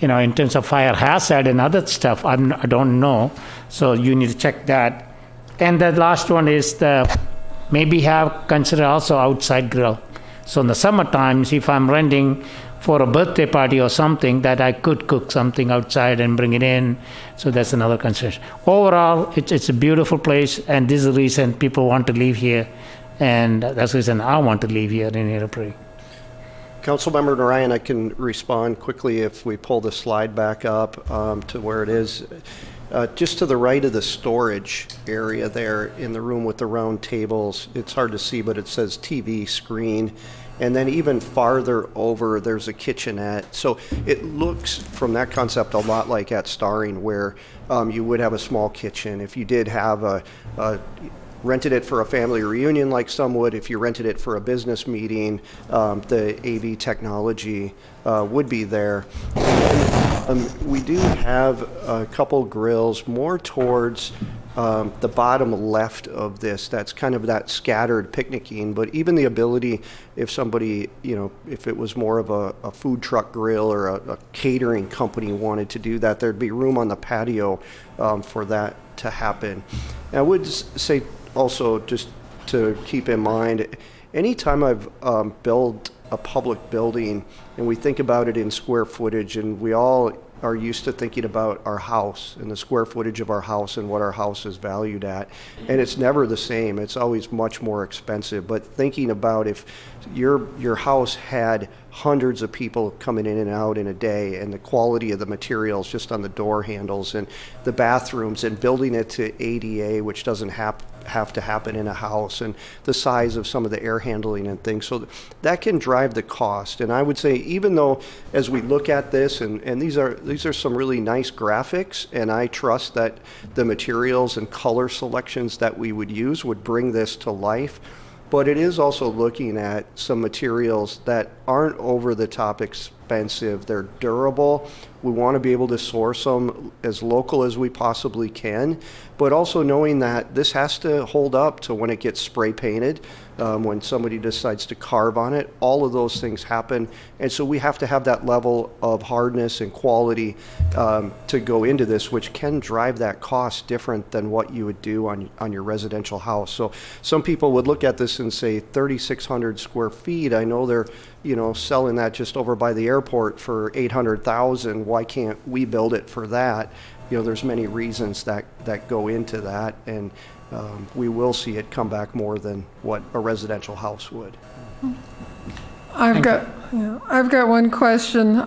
in terms of fire hazard and other stuff. I don't know, so you need to check that. And the last one is maybe consider also outside grill. So in the summer times, if I'm renting for a birthday party or something, that I could cook something outside and bring it in. So that's another consideration. Overall, it's a beautiful place, and this is the reason people want to live here, and that's the reason I want to live here in Eden Prairie. Councilmember Narayan, I can respond quickly if we pull the slide back up to where it is. Just to the right of the storage area there in the room with the round tables, it's hard to see, but it says TV screen. And then even farther over, there's a kitchenette. So it looks from that concept a lot like at Starring, where you would have a small kitchen. If you did have rented it for a family reunion like some would, if you rented it for a business meeting, the AV technology would be there. We do have a couple grills more towards the bottom left of this. That's kind of that scattered picnicking, but even the ability, if somebody, if it was more of a food truck grill or a catering company wanted to do that, there'd be room on the patio for that to happen. And I would say also, just to keep in mind, anytime I've built a public building and we think about it in square footage, and we all are used to thinking about our house and the square footage of our house and what our house is valued at, and it's never the same. It's always much more expensive. But thinking about if your house had hundreds of people coming in and out in a day, and the quality of the materials just on the door handles and the bathrooms, and building it to ADA, which doesn't have to happen in a house, and the size of some of the air handling and things, so that can drive the cost. And I would say, even though as we look at this, and these are some really nice graphics, and I trust that the materials and color selections that we would use would bring this to life, but it is also looking at some materials that aren't over the top expensive. They're durable. We want to be able to source them as local as we possibly can, but also knowing that this has to hold up to when it gets spray painted, when somebody decides to carve on it. All of those things happen, and so we have to have that level of hardness and quality to go into this, which can drive that cost different than what you would do on your residential house. So some people would look at this and say 3,600 square feet. I know they're selling that just over by the airport for $800,000. Why can't we build it for that? There's many reasons that go into that, and we will see it come back more than what a residential house would. I've got one question.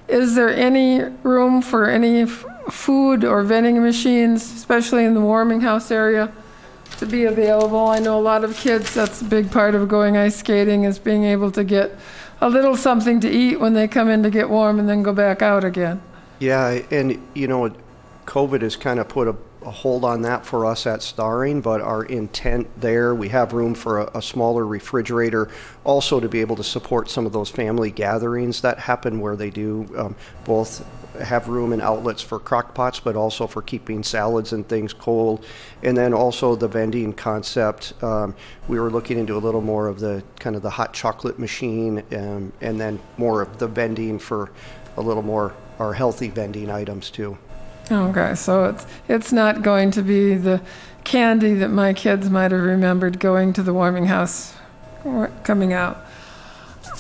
Is there any room for any food or vending machines, especially in the warming house area, to be available? I know a lot of kids, that's a big part of going ice skating, is being able to get a little something to eat when they come in to get warm and then go back out again. Yeah, and COVID has kind of put a hold on that for us at Starring, but our intent there, we have room for a smaller refrigerator also to be able to support some of those family gatherings that happen, where they do both have room and outlets for crock pots, but also for keeping salads and things cold. And then also the vending concept, we were looking into a little more of the kind of the hot chocolate machine, and then more of the vending for a little more our healthy vending items too. Okay, so it's not going to be the candy that my kids might have remembered going to the warming house coming out.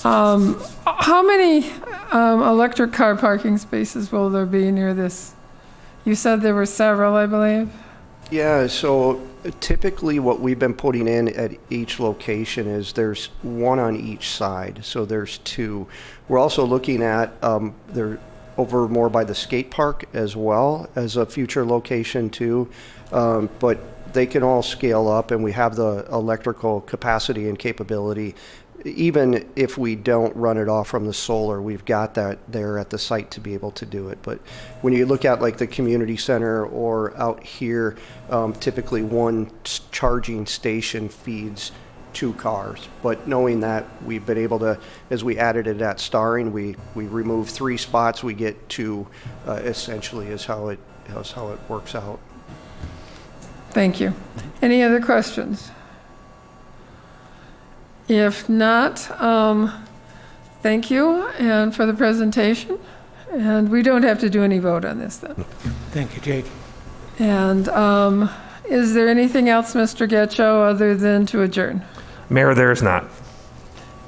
How many electric car parking spaces will there be near this? You said there were several, I believe? Yeah, so typically what we've been putting in at each location is there's one on each side, so there's two. We're also looking at they're over more by the skate park as well as a future location too, but they can all scale up, and we have the electrical capacity and capability. Even if we don't run it off from the solar, we've got that there at the site to be able to do it. But when you look at like the community center or out here, typically one charging station feeds 2 cars. But knowing that we've been able to, as we added it at Starring, we removed 3 spots, we get 2 essentially is how it works out. Thank you. Any other questions? If not, thank you and for the presentation. And we don't have to do any vote on this then. Thank you, Jake. And is there anything else, Mr. Getchell, other than to adjourn? Mayor, there is not.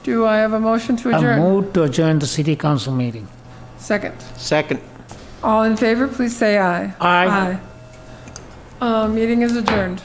Do I have a motion to adjourn? I move to adjourn the city council meeting. Second. Second. All in favor, please say aye. Aye. Meeting is adjourned.